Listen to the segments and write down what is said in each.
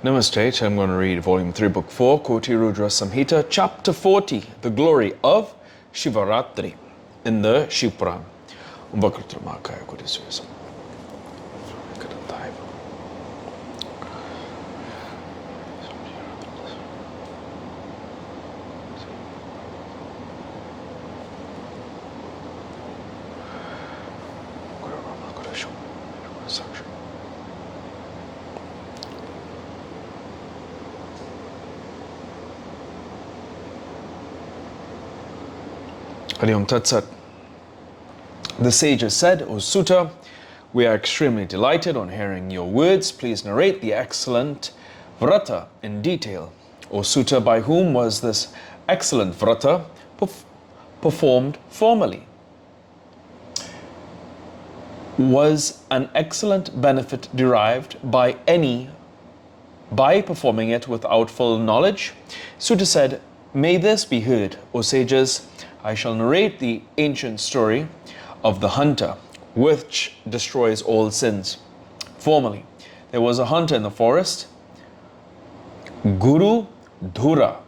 Namaste. I'm going to read Volume 3, Book 4, KotiRudra Samhita, Chapter 40, The Glory of Shivaratri, in the Shiva Puran. Hariom Tat Sat. The sages said, O Sutta, we are extremely delighted on hearing your words. Please narrate the excellent vrata in detail. O Sutta, by whom was this excellent vrata performed formally? Was an excellent benefit derived by performing it without full knowledge? Sutta said, may this be heard, O sages. I shall narrate the ancient story of the hunter, which destroys all sins. Formerly, there was a hunter in the forest, Guru Druha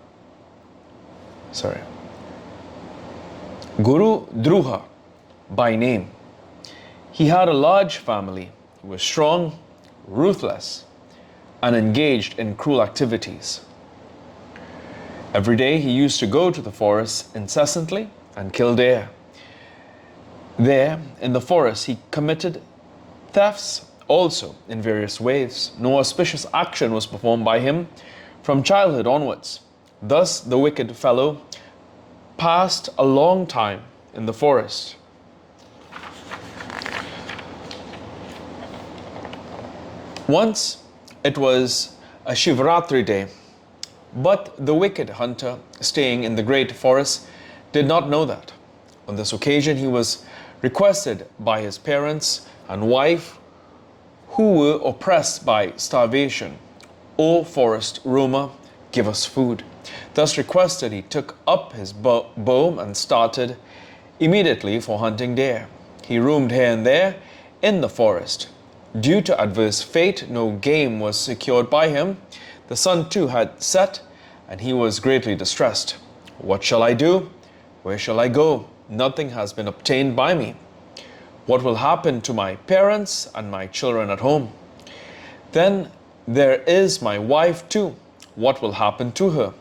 by name. He had a large family. He was strong, ruthless, and engaged in cruel activities. Every day he used to go to the forest incessantly and kill deer. There, in the forest, he committed thefts also in various ways. No auspicious action was performed by him from childhood onwards. Thus, the wicked fellow passed a long time in the forest. Once, it was a Shivaratri day, but the wicked hunter, staying in the great forest, did not know that. On this occasion, he was requested by his parents and wife, who were oppressed by starvation, O forest roamer, give us food. Thus requested, he took up his bow and started immediately for hunting deer. He roamed here and there in the forest. Due to adverse fate, no game was secured by him. The sun too had set, and he was greatly distressed. What shall I do? Where shall I go? Nothing has been obtained by me. What will happen to my parents and my children at home? Then there is my wife too. What will happen to her?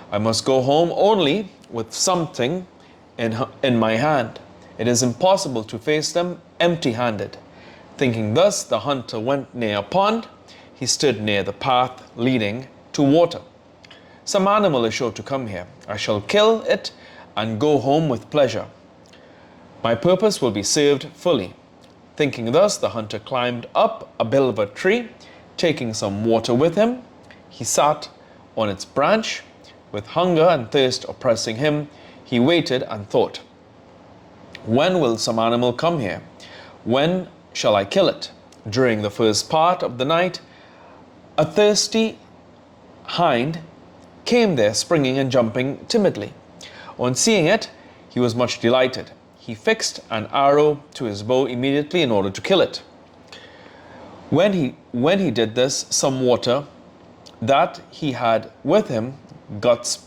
I must go home only with something in my hand. It is impossible to face them empty-handed. Thinking thus, the hunter went near a pond. He stood near the path leading to water. Some animal is sure to come here. I shall kill it and go home with pleasure. My purpose will be served fully. Thinking thus, the hunter climbed up a bilva tree, taking some water with him. He sat on its branch. With hunger and thirst oppressing him, he waited and thought, when will some animal come here? When shall I kill it? During the first part of the night, a thirsty hind came there, springing and jumping timidly. On seeing it, he was much delighted. He fixed an arrow to his bow immediately in order to kill it. When he did this, some water that he had with him got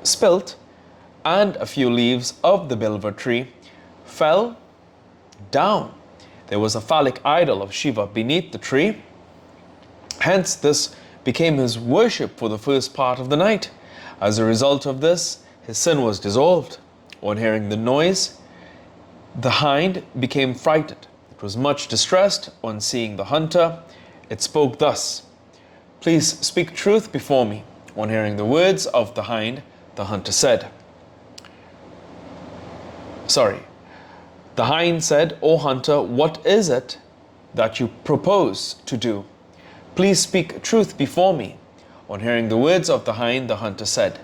spilt, and a few leaves of the bilva tree fell down. There was a phallic idol of Shiva beneath the tree. Hence, this became his worship for the first part of the night. As a result of this, his sin was dissolved. On hearing the noise, the hind became frightened. It was much distressed on seeing the hunter. It spoke thus, please speak truth before me. On hearing the words of the hind, the hunter said, The hind said, O hunter, what is it that you propose to do? Please speak truth before me. On hearing the words of the hind, the hunter said,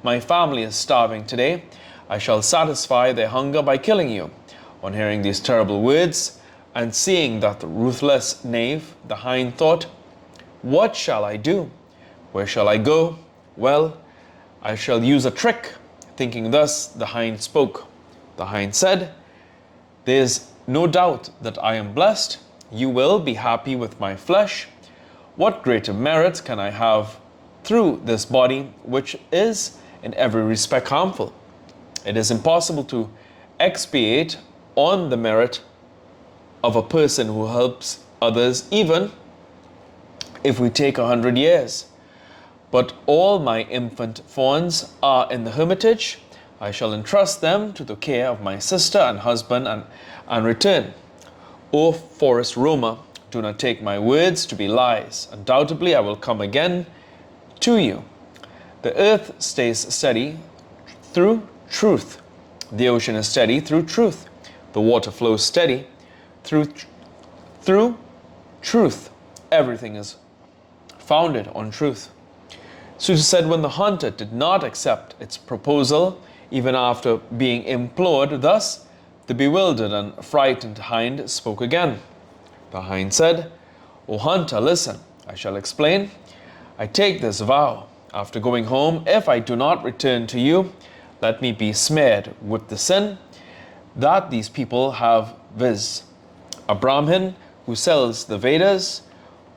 my family is starving today. I shall satisfy their hunger by killing you. On hearing these terrible words and seeing that ruthless knave, the hind thought, what shall I do? Where shall I go? Well, I shall use a trick. Thinking thus, the hind spoke. The hind said, there is no doubt that I am blessed. You will be happy with my flesh. What greater merit can I have through this body, which is in every respect harmful? It is impossible to expiate on the merit of a person who helps others, even if we take 100 years. But all my infant fawns are in the hermitage. I shall entrust them to the care of my sister and husband and return. O forest roamer, do not take my words to be lies. Undoubtedly, I will come again to you. The earth stays steady through truth. The ocean is steady through truth. The water flows steady through truth. Everything is founded on truth. Suta said, when the hunter did not accept its proposal, even after being implored thus, the bewildered and frightened hind spoke again. The hind said, O hunter, listen, I shall explain. I take this vow. After going home, if I do not return to you, let me be smeared with the sin that these people have, viz. A Brahmin who sells the Vedas,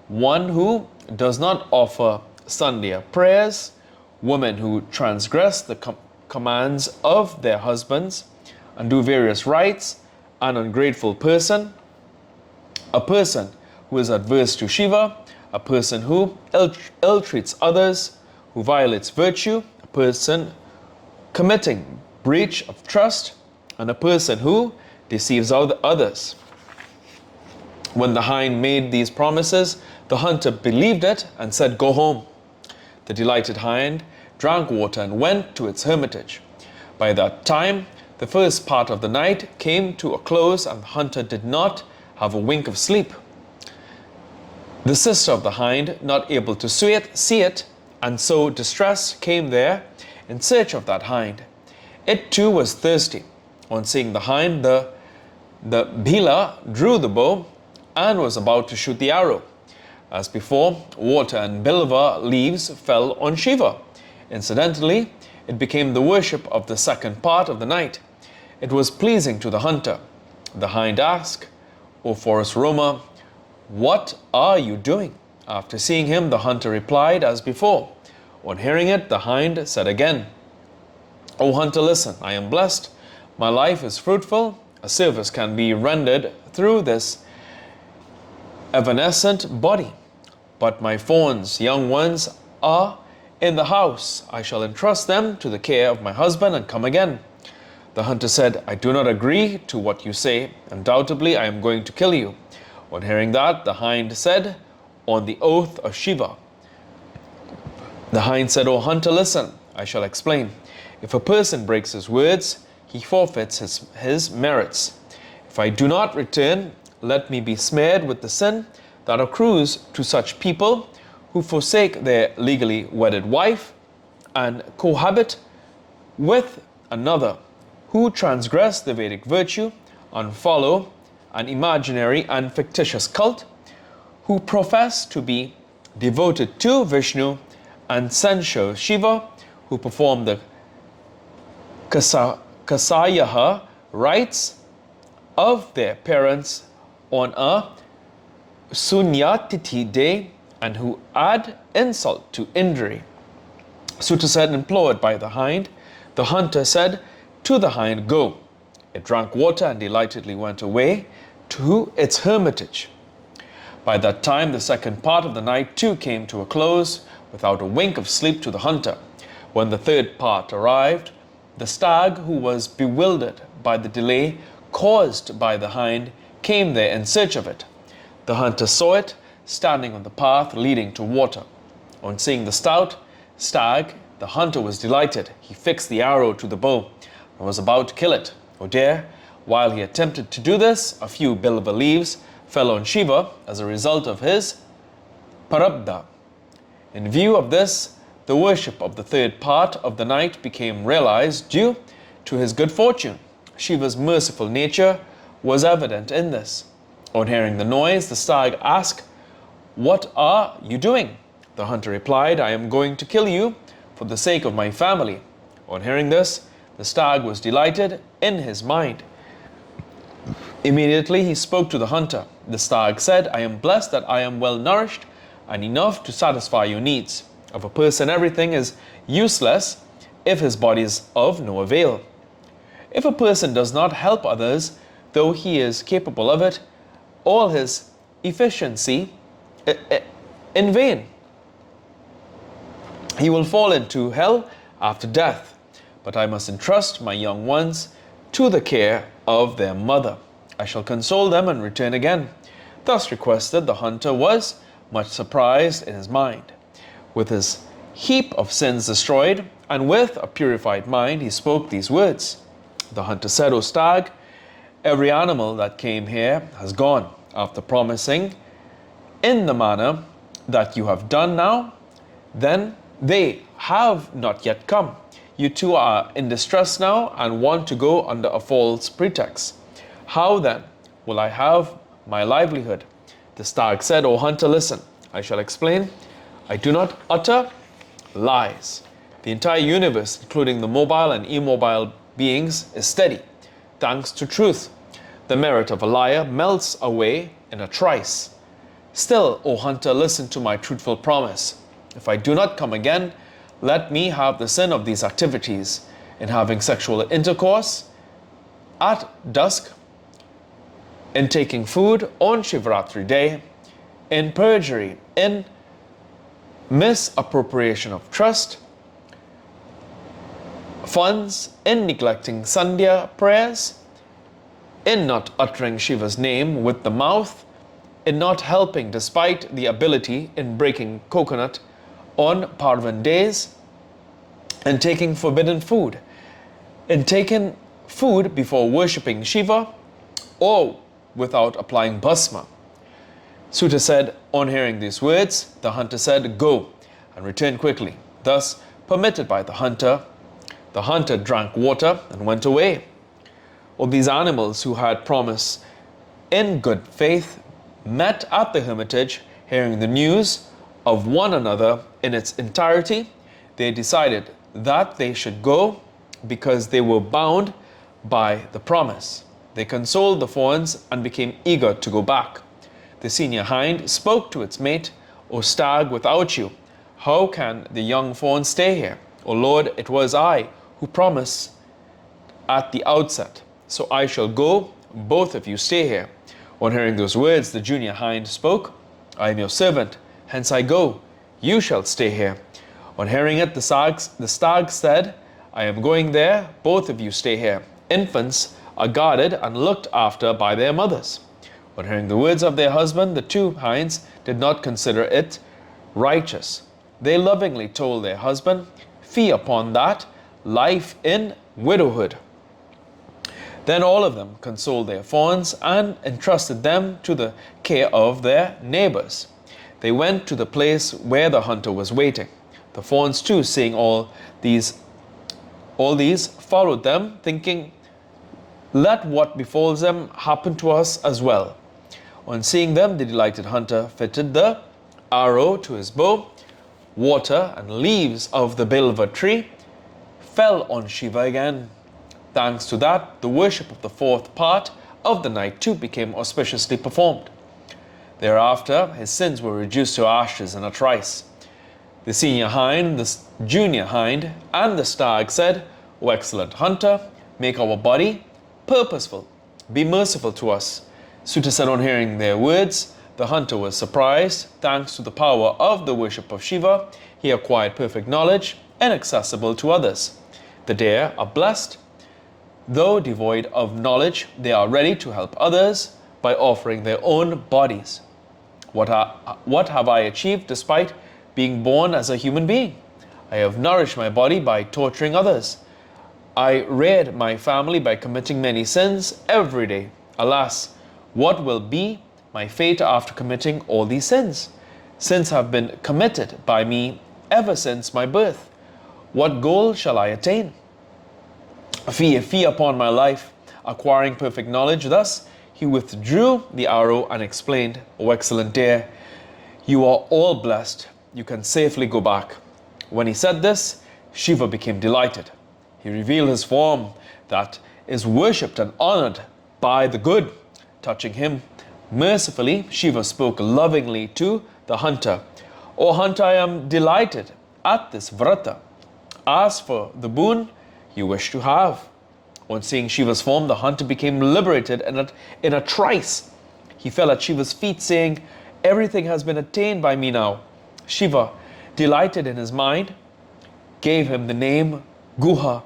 one who does not offer Sunday prayers, women who transgress the commands of their husbands and do various rites, an ungrateful person, a person who is adverse to Shiva, a person who ill-treats others, who violates virtue, a person committing breach of trust, and a person who deceives others. When the hind made these promises, the hunter believed it and said, Go home. The delighted hind drank water and went to its hermitage. By that time, the first part of the night came to a close, and the hunter did not have a wink of sleep. The sister of the hind, not able to see it, and so distressed, came there in search of that hind. It too was thirsty. On seeing the hind, the Bhila drew the bow and was about to shoot the arrow. As before, water and bilva leaves fell on Shiva. Incidentally, it became the worship of the second part of the night. It was pleasing to the hunter. The hind asked, O forest roamer, what are you doing? After seeing him, the hunter replied as before. On hearing it, the hind said again, O hunter, listen, I am blessed. My life is fruitful. A service can be rendered through this evanescent body. But my fawns, young ones, are in the house. I shall entrust them to the care of my husband and come again. The hunter said, I do not agree to what you say. Undoubtedly, I am going to kill you. On hearing that, the hind said, on the oath of Shiva. The hind said, O hunter, listen, I shall explain. If a person breaks his words, he forfeits his merits. If I do not return, let me be smeared with the sin that accrues to such people who forsake their legally wedded wife and cohabit with another, who transgress the Vedic virtue and follow an imaginary and fictitious cult, who profess to be devoted to Vishnu and censure Shiva, who perform the Kasayaha rites of their parents on a Sunyatiti day, and who add insult to injury. Suta said, implored by the hind, the hunter said to the hind, Go. It drank water and delightedly went away to its hermitage. By that time, the second part of the night too came to a close, without a wink of sleep to the hunter. When the third part arrived, the stag, who was bewildered by the delay caused by the hind, came there in search of it. The hunter saw it standing on the path leading to water. On seeing the stout stag, the hunter was delighted. He fixed the arrow to the bow and was about to kill it. Oh dear, while he attempted to do this, a few bilva leaves fell on Shiva as a result of his parabdha. In view of this, the worship of the third part of the night became realized due to his good fortune. Shiva's merciful nature was evident in this. On hearing the noise, the stag asked, What are you doing? The hunter replied, I am going to kill you for the sake of my family. On hearing this, the stag was delighted in his mind. Immediately he spoke to the hunter. The stag said, I am blessed that I am well nourished and enough to satisfy your needs. Of a person, everything is useless if his body is of no avail. If a person does not help others, though he is capable of it, all his efficiency in vain. He will fall into hell after death. But I must entrust my young ones to the care of their mother. I shall console them and return again. Thus requested, the hunter was much surprised in his mind. With his heap of sins destroyed, and with a purified mind, he spoke these words. The hunter said, O stag, every animal that came here has gone, after promising in the manner that you have done now. Then they have not yet come. You two are in distress now and want to go under a false pretext. How then will I have my livelihood? The stag said, O hunter, listen, I shall explain. I do not utter lies. The entire universe, including the mobile and immobile beings, is steady, thanks to truth. The merit of a liar melts away in a trice. Still, O hunter, listen to my truthful promise. If I do not come again, let me have the sin of these activities in having sexual intercourse at dusk, in taking food on Shivratri day, in perjury, in misappropriation of trust, funds, in neglecting Sandhya prayers, in not uttering Shiva's name with the mouth, in not helping despite the ability, in breaking coconut on Parvan days, in taking forbidden food, in taking food before worshipping Shiva, or without applying bhasma. Suta said, on hearing these words, the hunter said, Go, and return quickly. Thus, permitted by the hunter drank water and went away. All these animals who had promised in good faith met at the hermitage, hearing the news of one another in its entirety. They decided that they should go because they were bound by the promise. They consoled the fawns and became eager to go back. The senior hind spoke to its mate, O stag, without you, how can the young fawn stay here? O Lord, it was I who promised at the outset, so I shall go, both of you stay here. On hearing those words, the junior hind spoke, I am your servant, hence I go, you shall stay here. On hearing it, the stag said, I am going there, both of you stay here. Infants are guarded and looked after by their mothers. On hearing the words of their husband, the two hinds did not consider it righteous. They lovingly told their husband, fee upon that, life in widowhood. Then all of them consoled their fawns and entrusted them to the care of their neighbors. They went to the place where the hunter was waiting. The fawns too, seeing all these followed them, thinking, let what befalls them happen to us as well. On seeing them, the delighted hunter fitted the arrow to his bow. Water and leaves of the bilva tree fell on Shiva again. Thanks to that, the worship of the fourth part of the night too became auspiciously performed. Thereafter, his sins were reduced to ashes in a trice. The senior hind, the junior hind, and the stag said, O excellent hunter, make our body purposeful. Be merciful to us. Suta said, on hearing their words, the hunter was surprised. Thanks to the power of the worship of Shiva, he acquired perfect knowledge, inaccessible to others. The deer are blessed. Though devoid of knowledge, they are ready to help others by offering their own bodies. What have I achieved despite being born as a human being? I have nourished my body by torturing others. I reared my family by committing many sins every day. Alas, what will be my fate after committing all these sins? Sins have been committed by me ever since my birth. What goal shall I attain? Fee upon my life, acquiring perfect knowledge. Thus he withdrew the arrow and explained, O excellent deer, you are all blessed. You can safely go back. When he said this, Shiva became delighted. He revealed his form that is worshipped and honored by the good. Touching him mercifully, Shiva spoke lovingly to the hunter. O hunter, I am delighted at this vrata. Ask for the boon you wish to have. On seeing Shiva's form, the hunter became liberated, and in a trice, he fell at Shiva's feet, saying, Everything has been attained by me now. Shiva, delighted in his mind, gave him the name Guha.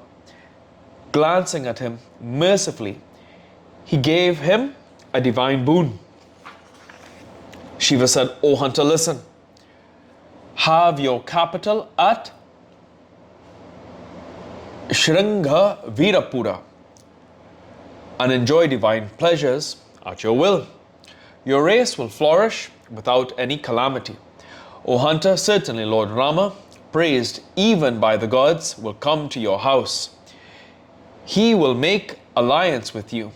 Glancing at him mercifully, he gave him a divine boon. Shiva said, O hunter, listen. Have your capital at Shringha Virapura and enjoy divine pleasures at your will. Your race will flourish without any calamity. O hunter, certainly Lord Rama, praised even by the gods, will come to your house. He will make alliance with you,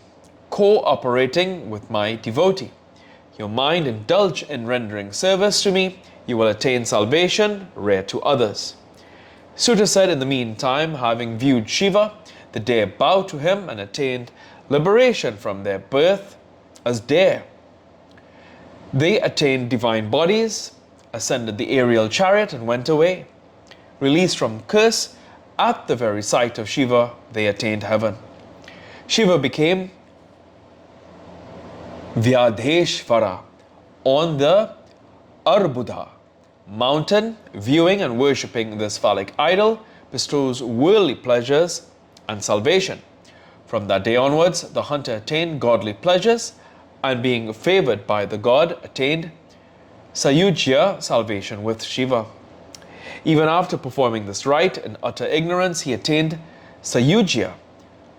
cooperating with my devotee. Your mind indulge in rendering service to me, you will attain salvation rare to others. Suta said, in the meantime, having viewed Shiva, the deer bowed to him and attained liberation from their birth as deer. They attained divine bodies, ascended the aerial chariot and went away. Released from curse, at the very sight of Shiva, they attained heaven. Shiva became Vyadheshvara on the Arbudha mountain. Viewing and worshipping this phallic idol bestows worldly pleasures and salvation. From that day onwards, the hunter attained godly pleasures, and being favored by the god, attained Sayujya, salvation with Shiva. Even after performing this rite in utter ignorance, he attained Sayujya.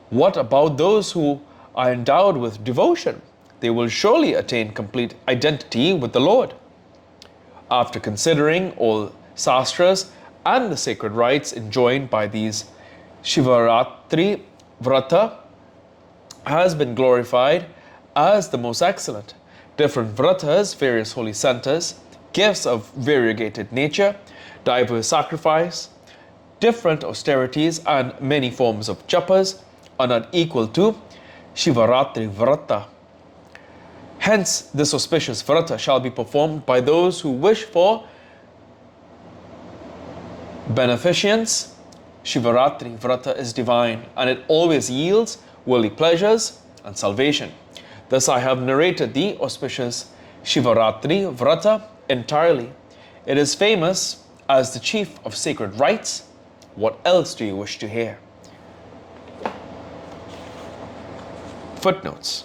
What about those who are endowed with devotion? They will surely attain complete identity with the Lord. After considering all sastras and the sacred rites enjoined by these, Shivaratri Vrata has been glorified as the most excellent. Different vratas, various holy centers, gifts of variegated nature, diverse sacrifice, different austerities, and many forms of japas are not equal to Shivaratri Vrata. Hence, this auspicious vrata shall be performed by those who wish for beneficence. Shivaratri Vrata is divine, and it always yields worldly pleasures and salvation. Thus I have narrated the auspicious Shivaratri Vrata entirely. It is famous as the chief of sacred rites. What else do you wish to hear? Footnotes.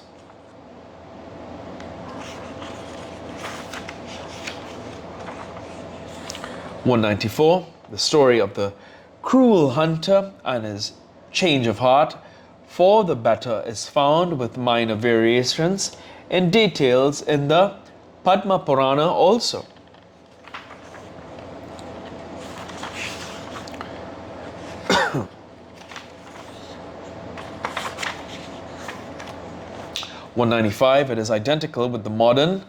(194) The story of the cruel hunter and his change of heart for the better is found with minor variations in details in the Padma Purana also. (195) It is identical with the modern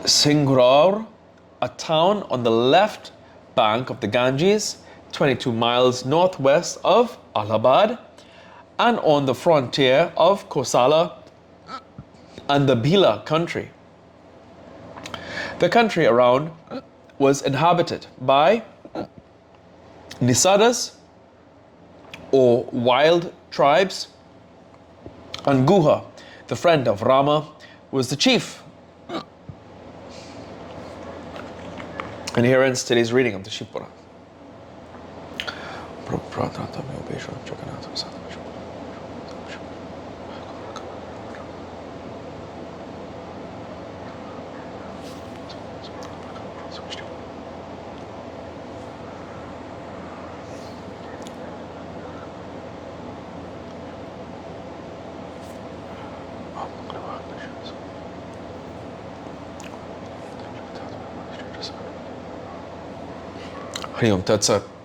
Singhraur, a town on the left bank of the Ganges, 22 miles northwest of Allahabad, and on the frontier of Kosala and the Bhila country. The country around was inhabited by Nisadas, or wild tribes, and Guha, the friend of Rama, was the chief. And here ends today's reading of the Shiva Puran. Hari Om Tat Sat.